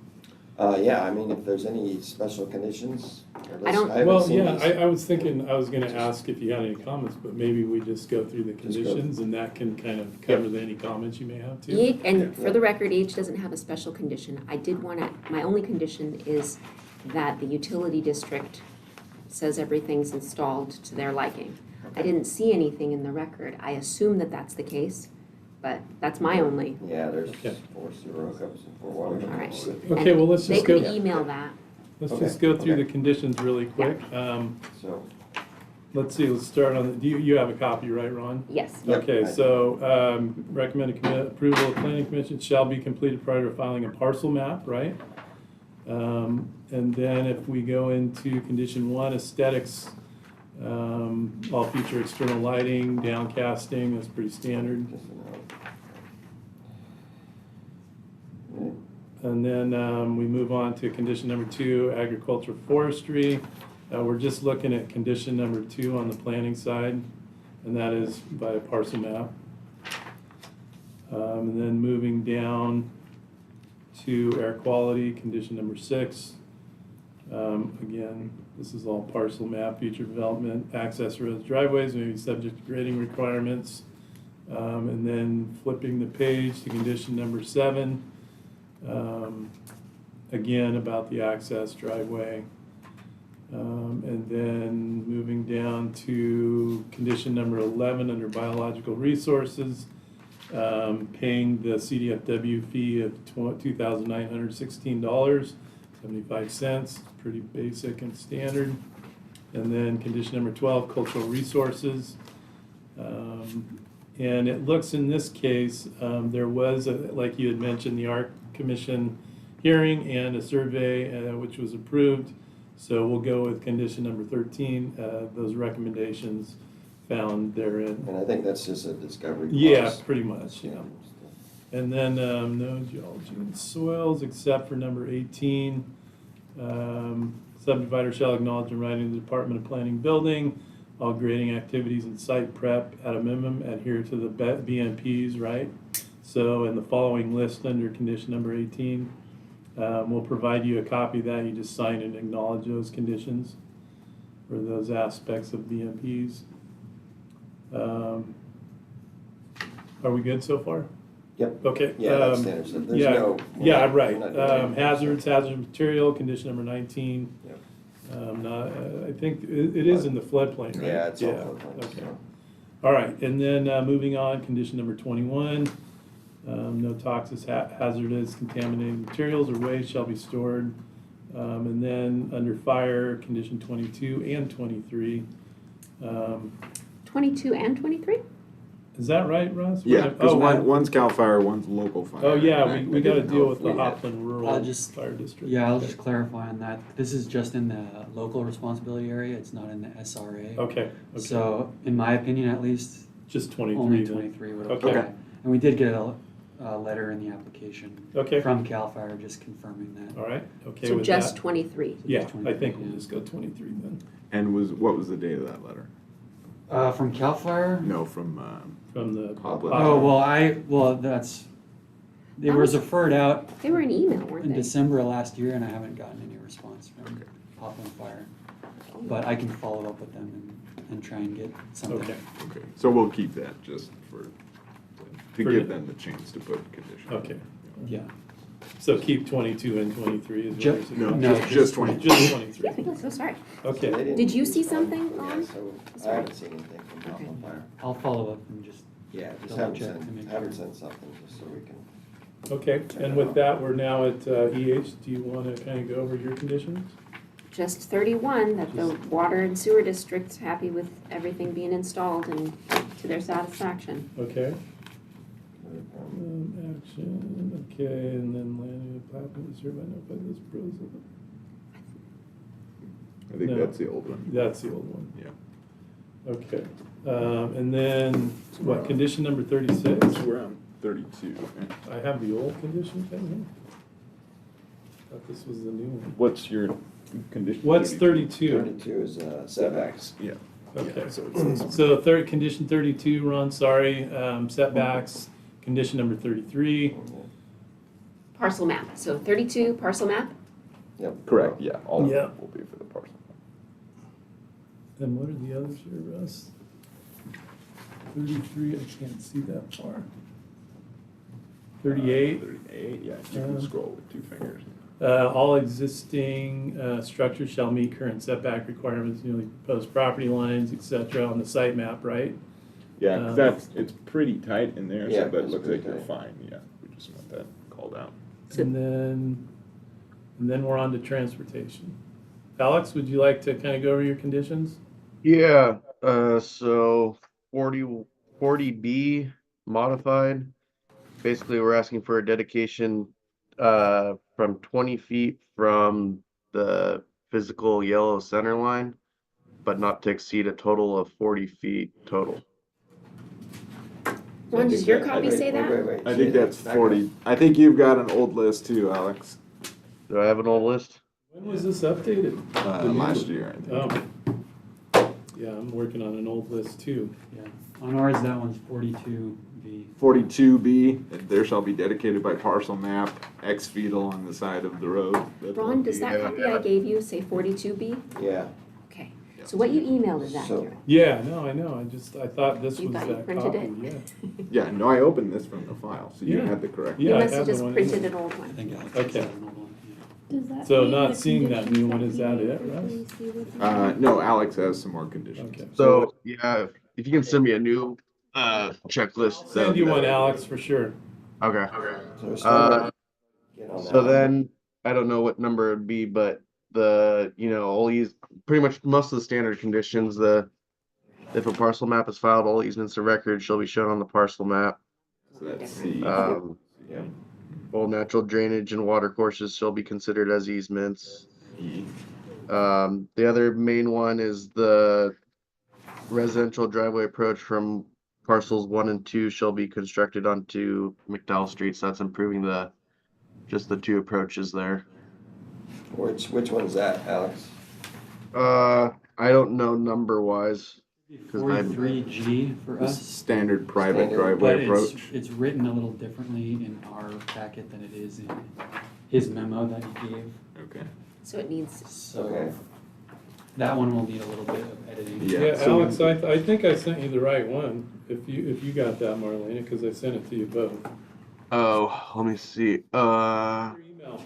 Yeah, I mean, if there's any special conditions. I don't- haven't Well, seen yeah, these. I was thinking, I was gonna ask if you had any comments, but maybe we just go through the Just go. conditions and that can kind of cover any comments you may have too. And for the record, each doesn't have a special condition. I did want to, my only condition is that the utility district says everything's installed to their liking. I didn't see anything in the record. I assume that that's the case, but that's my only. Yeah, there's Okay. 4 sewer hookups and 4 water All right. hookups. Okay, And well, let's They just could go, email that. let's Okay, just go through okay. the conditions really quick. So, Let's see, let's start on, you have a copy, right, Ron? Yes. Yep, Okay, I do. so, recommended approval of planning commission shall be completed prior to filing a parcel map, right? And then if we go into condition 1, aesthetics, all future external lighting, downcasting, that's pretty standard. just a note. And then we move on to condition number 2, agriculture forestry. We're just looking at condition number 2 on the planning side, and that is by a parcel map. And then moving down to air quality, condition number 6. Again, this is all parcel map, future development, access roads, driveways may be subject to grading requirements. And then flipping the page to condition number 7. Again, about the access driveway. And then moving down to condition number 11 under biological resources, paying the CDFW fee of $2,916.75, pretty basic and standard. And then condition number 12, cultural resources. And it looks in this case, there was, like you had mentioned, the Art Commission hearing and a survey which was approved. So we'll go with condition number 13, those recommendations found therein. And I think that's just a discovery clause. Yeah, pretty much, yeah. Yeah. And then no geology and soils except for number 18. Subdivider shall acknowledge in writing the Department of Planning building, all grading activities and site prep at a minimum adhere to the BMPs, right? So in the following list under condition number 18, we'll provide you a copy of that. You just sign and acknowledge those conditions or those aspects of BMPs. Are we good so far? Yep. Okay. Yeah, that's standard stuff. There's yeah, no. yeah, we're right. not doing Hazardous material, condition number 19. Yep. I think it is in the floodplain, right? Yeah, it's all floodplain, Okay. so. All right, and then moving on, condition number 21. No toxic, hazardous, contaminated materials or waste shall be stored. And then under fire, condition 22 and 23. 22 and 23? Is that right, Russ? Yeah, because Oh, one's CAL FIRE, one's local fire. oh, yeah, and we I got to didn't deal know with if the we had- Hopland Rural I'll just- Fire District. Yeah, I'll Okay. just clarify on that. This is just in the local responsibility area, it's not in the SRA. Okay, okay. So, in my opinion at least, Just 23 only then. 23 would Okay. apply. And we did get a letter in the application Okay, from CAL FIRE just confirming that. all right, okay So with just that. 23. Yeah, just I 23, think we'll yeah. just go 23 then. And what was the date of that letter? From CAL FIRE? No, from, From the. Hopland. Oh, they That were was- referred out They were an email, weren't in they? December of last year and I haven't gotten any response from Okay. Hopland Fire. But I can follow up with them and try and get something. Okay, okay, so we'll keep that just to For give the- them the chance to put conditions. okay. Yeah. So keep 22 and 23 is what you're saying? No, No, just 20. Just 23. I'm so sorry. Okay. They didn't Did you see respond. something, Yeah, Ron? so I haven't seen anything from Hopland Fire. I'll follow up and just, Yeah, just Double haven't check sent, to make haven't sure. sent something just so we can. Okay, and with that, we're now at EH. Do you want to kind of go over your conditions? Just 31, that the water and sewer district's happy with everything being installed and to their satisfaction. Okay. Action, okay, and then landing the platform is hereby notified this pros. I think No. that's the old one. That's the old one. Yeah. Okay. And then, what, condition number 36? We're on 32. I have the old condition thing here. Thought this was the new one. What's your condition? What's 32? 32 is setbacks. Yeah. Okay. Yeah, so it's this one. So condition 32, Ron, sorry, setbacks, condition number 33. Parcel map. So 32, parcel map. Yep. Correct, yeah, all of Yeah. it will be for the parcel. And what are the others here, Russ? 33, I can't see that far. 38, 38, yeah, you can scroll with 2 fingers. All existing structures shall meet current setback requirements, proposed property lines, et cetera, on the site map, right? Yeah, 'cause it's pretty tight in there, Yeah, so that it's looks pretty like you're tight. fine, yeah, we just want that called out. And then we're on to transportation. Alex, would you like to kind of go over your conditions? Yeah, so 40B modified. Basically, we're asking for a dedication from 20 feet from the physical yellow center line, but not to exceed a total of 40 feet total. Ron, does your copy say that? Wait. I think that's 40, I think you've got an old list too, Alex, Do I have an old list? When was this updated? The new- last year, I think. Oh. Yeah, I'm working on an old list too. Yeah, on ours, that one's 42B. 42B, there shall be dedicated by parcel map, X feet along the side of the road. That's Ron, all. does that copy I gave you say 42B? Yeah, Okay, so what you emailed is So- accurate. Yeah, no, I know. I thought this You was thought you that printed copy, it? yeah. Yeah, no, I opened this from the file, so you Yeah. had the correct. Yeah, You I must have have the just one. printed an old I one. think Alex Okay. has an old one, yeah. Does that So mean not the seeing that new conditions one, is that we it, Russ? typically see with them? No, Alex has some more conditions. Okay. So, yeah, if you can send me a new checklist. Send you one, Alex, for sure. Okay. so we're still get on So that. then, I don't know what number it'd be, but all these, pretty much most of the standard conditions, if a parcel map is filed, all easements of record shall be shown on the parcel map. So that's C. Yeah. All natural drainage and water courses shall be considered as easements. E. The other main one is the residential driveway approach from parcels 1 and 2 shall be constructed onto McDowell Street, so that's improving just the two approaches there. Which one's that, Alex? I don't know number wise. 43G for This us, standard private Standard. driveway but approach. it's written a little differently in our packet than it is in his memo that he gave. Okay. So it needs, So Okay. that one will need a little bit of editing. Yeah, Yeah, so- Alex, I think I sent you the right one, if you got that, Marlena, because I sent it to you both. Oh, let me see. Your email.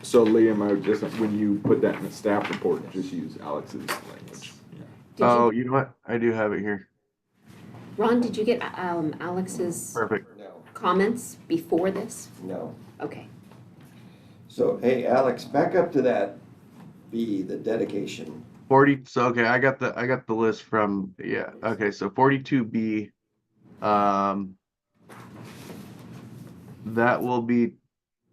So Liam, I would just, when you put that in the staff report, just use Alex's language. did Oh, you, you know what? I do have it here. Ron, did you get Alex's Perfect. No, comments before this? no. Okay. So, hey, Alex, back up to that B, the dedication. 40. So okay, I got the list from Okay, so 42B. That will be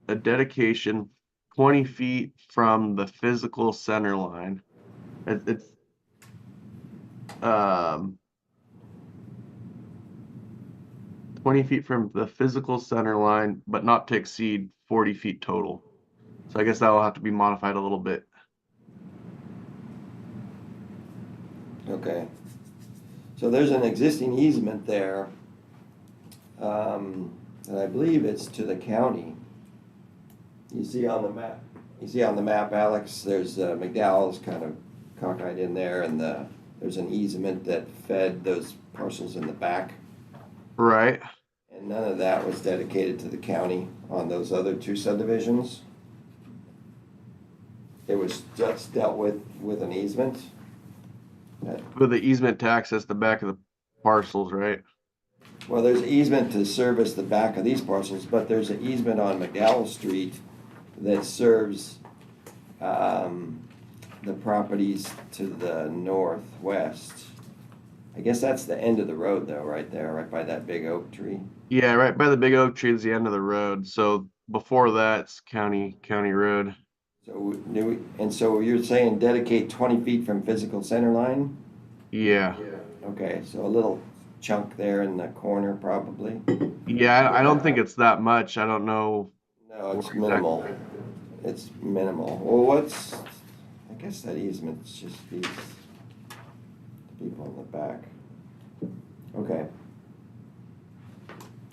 a dedication 20 feet from the physical center line. It's 20 feet from the physical center line, but not to exceed 40 feet total. So I guess that will have to be modified a little bit. Okay. So there's an existing easement there. And I believe it's to the county. You see on the map, Alex, there's McDowell's kind of cockeyed in there, and there's an easement that fed those parcels in the back. Right. And none of that was dedicated to the county on those other two subdivisions. It was just dealt with an easement. With the easement to access the back of the parcels, right? Well, there's easement to service the back of these parcels, but there's an easement on McDowell Street that serves the properties to the northwest. I guess that's the end of the road though, right there, right by that big oak tree. Yeah, right by the big oak tree is the end of the road. So before that's county road. So you're saying dedicate 20 feet from physical center line? Yeah. Okay, so a little chunk there in the corner probably? Yeah, I don't think it's that much. I don't know. No, it's minimal. It's minimal. Well, I guess that easement's just these people in the back. Okay.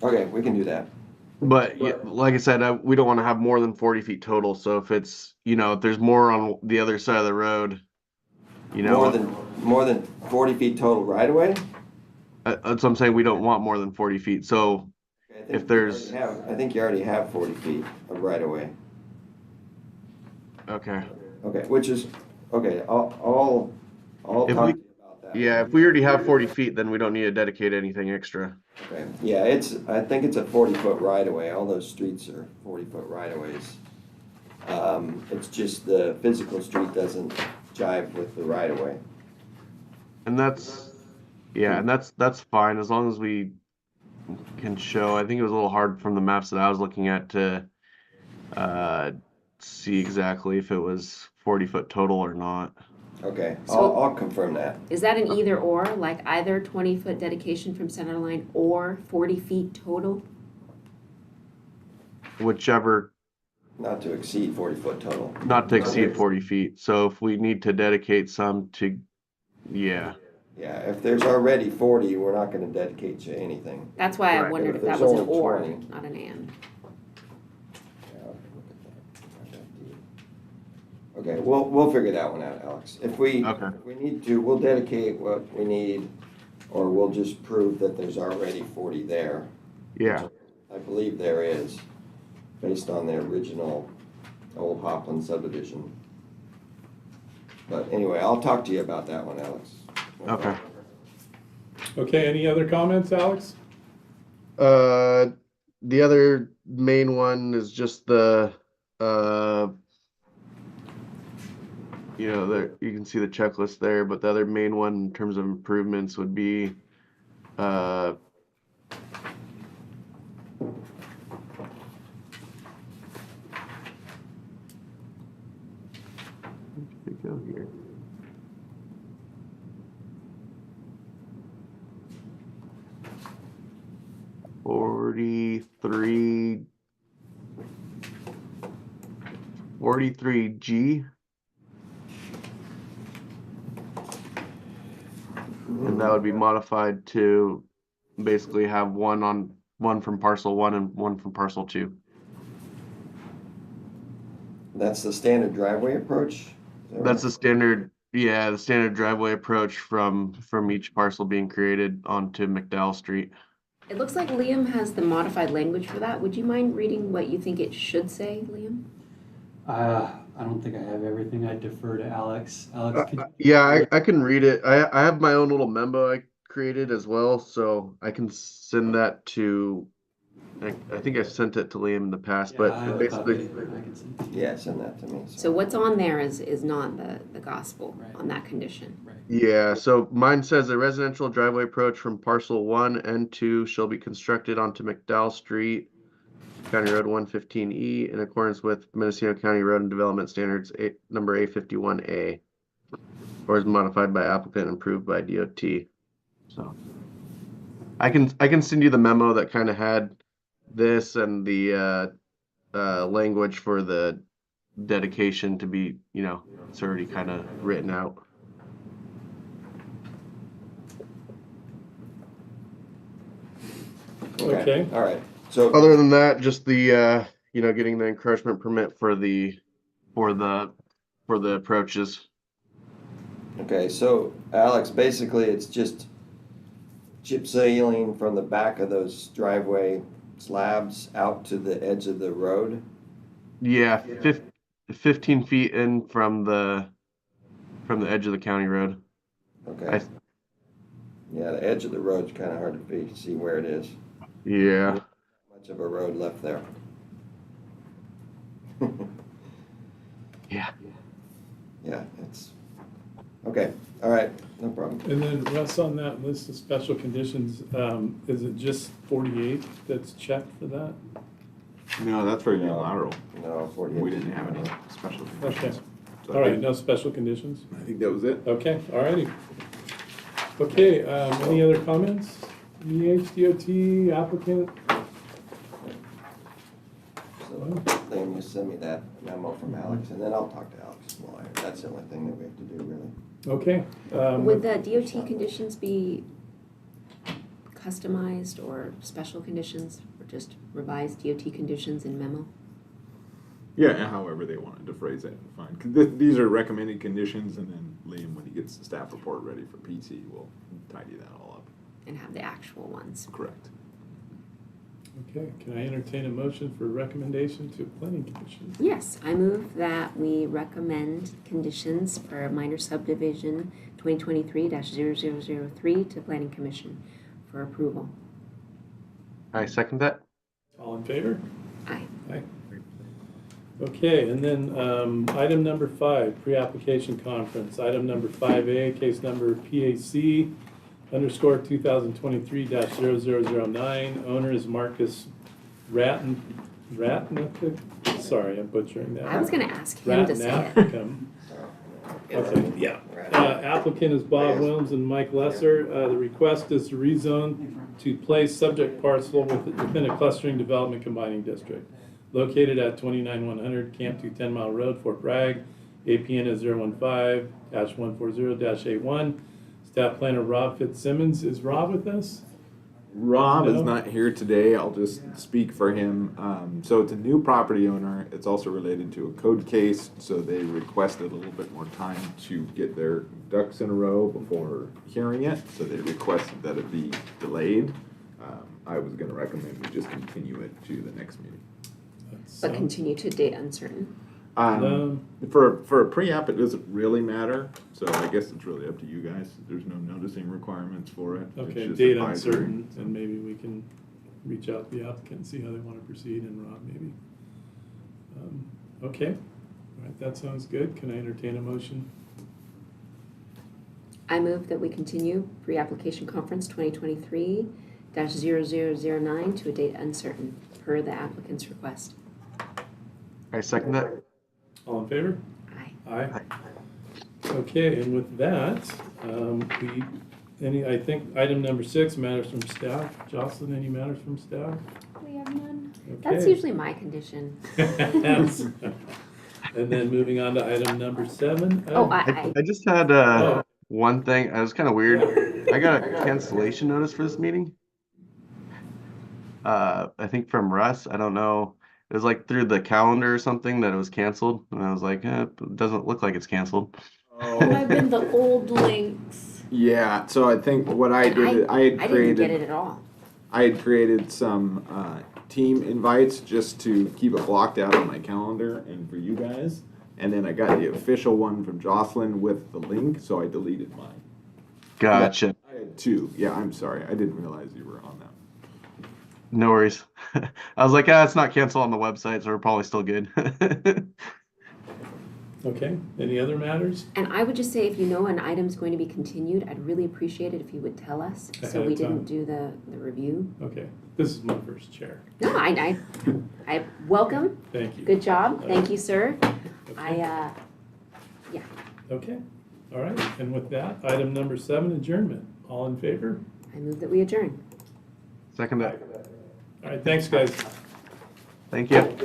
Okay, we can do that. But yeah, like I said, we don't want to have more than 40 feet total. So if it's, if there's more on the other side of the road, More than 40 feet total right away? that's what I'm saying. We don't want more than 40 feet. So I think if there's, I think you already have 40 feet of right away. Okay. Okay, which is, okay, I'll If talk we- to you about that. Yeah, if we already have 40 feet, then we don't need to dedicate anything extra. Okay, yeah, I think it's a 40-foot right-of-way, all those streets are 40-foot right-of-ways. It's just the physical street doesn't jive with the right-of-way. And that's fine as long as we can show. I think it was a little hard from the maps that I was looking at to see exactly if it was 40-foot total or not. Okay, So- I'll confirm that. Is that an either or, like either 20-foot dedication from center line or 40 feet total? Whichever, Not to exceed 40-foot total. not to exceed 40 feet. So if we need to dedicate some to, yeah. Yeah, if there's already 40, we're not gonna dedicate to anything. That's why I Right. wondered if There's that was an only or, 20. not an and. Yeah, I'll look at that. Okay, we'll figure that one out, Alex. If we need to, we'll dedicate what we need, or we'll just prove that there's already 40 there. Yeah. I believe there is, based on the original Old Hopland subdivision. But anyway, I'll talk to you about that one, Alex. Okay. Okay, any other comments, Alex? The other main one is just the there you can see the checklist there, but the other main one in terms of improvements would be where did it go here? Forty-three G. And that would be modified to basically have one from parcel 1 and one from parcel 2. That's the standard driveway approach? Is that That's right? the standard driveway approach from each parcel being created onto McDowell Street. It looks like Liam has the modified language for that. Would you mind reading what you think it should say, Liam? I don't think I have everything. I defer to Alex. Alex, could Yeah, I can read it. I have my own little memo I created as well, so I can send that to. I think I sent it to Liam in the past, yeah, I but have a basically, copy I can send to you. Yeah, send that to me. So what's on there is not the gospel Right. on that condition. Right. yeah. So mine says a residential driveway approach from parcel 1 and 2 shall be constructed onto McDowell Street, County Road 115E, in accordance with Mendocino County Road and Development Standards number A51A, or is modified by applicant and approved by DOT. So I can send you the memo that kind of had this and the language for the dedication to be, it's already kind of written out. Okay. All right, so, Other than that, just the getting the encroachment permit for the approaches. okay, so Alex, basically it's just chip sealing from the back of those driveway slabs out to the edge of the road. Yeah, 15 feet in from the edge of the county road. Okay. Yeah, the edge of the road's kind of hard to see where it is. Yeah. Much of a road left there. Yeah. Yeah, it's, okay, all right, no problem. And then Russ, on that list of special conditions, is it just 48 that's checked for that? No, that's for unilateral. No, 48. We didn't have any special Okay, conditions. So I all right, think- no special conditions? I think that was it. Okay, all righty. Okay, any other comments? DOT applicant? So, Liam, you send me that memo from Alex, and then I'll talk to Alex Lawyer. That's the only thing that we have to do, really. Okay. Would the DOT conditions be customized or special conditions, or just revised DOT conditions in memo? Yeah, and however they wanted to phrase it, fine. 'Cause these are recommended conditions, and then Liam, when he gets the staff report ready for PT, will tidy that all up. And have the actual ones? Correct. Okay, can I entertain a motion for recommendation to planning commission? Yes, I move that we recommend conditions for minor subdivision 2023-0003 to planning commission for approval. I second that. All in favor? Aye. Aye. Okay, and then item number 5, pre-application conference. Item number 5A, case number PAC _2023-0009. Owner is Marcus Ratnick. Sorry, I'm butchering that. I was going to ask him to say it. Ratnappicum. Okay, yeah. Applicant is Bob Williams and Mike Lesser. The request is to rezone to place subject parcel within a clustering development combining district located at 29100 Camp 2 10 Mile Road, Fort Bragg. APN is 015-140-81. Staff planner Rob Fitzsimmons. Is Rob with us? Rob is No? not here today. I'll just speak for him. So it's a new property owner. It's also related to a code case, so they requested a little bit more time to get their ducks in a row before hearing it. So they requested that it be delayed. I was going to recommend we just continue it to the next meeting. But continue to date uncertain. For a pre-app, it doesn't really matter. So I guess it's really up to you guys. There's no noticing requirements for it. It's Okay, just date advisory. uncertain, and maybe we can reach out to the applicant and see how they want to proceed, and Rob maybe. Okay, all right, that sounds good. Can I entertain a motion? I move that we continue pre-application conference 2023-0009 to a date uncertain per the applicant's request. I second that. All in favor? Aye. Aye. Okay, and with that, I think item number 6, matters from staff. Jocelyn, any matters from staff? We have none. Okay. That's usually my condition. And then moving on to item number 7. Oh, I I just had Oh. one thing. It was kind of weird. I got a cancellation notice for this meeting. I think from Russ. I don't know. It was like through the calendar or something that it was canceled, and I was like, it doesn't look like it's canceled. Might have been the old links. Yeah, so I think what I did, I had didn't get created, it at all. I had created some team invites just to keep it blocked out on my calendar and for you guys. And then I got the official one from Jocelyn with the link, so I deleted mine. Gotcha. I had 2. Yeah, I'm sorry. I didn't realize you were on that. No worries. I was like, it's not canceled on the website, so we're probably still good. Okay, any other matters? And I would just say, if you know an item's going to be continued, I'd really appreciate it if you would tell us, so Ahead we of time. didn't do the review. Okay, this is my first chair. No, I welcome. Thank you. Good job. Thank you, sir. Okay. Okay, all right, and with that, item number 7, adjournment. All in favor? I move that we adjourn. Second that. All right, thanks, guys. Thank you.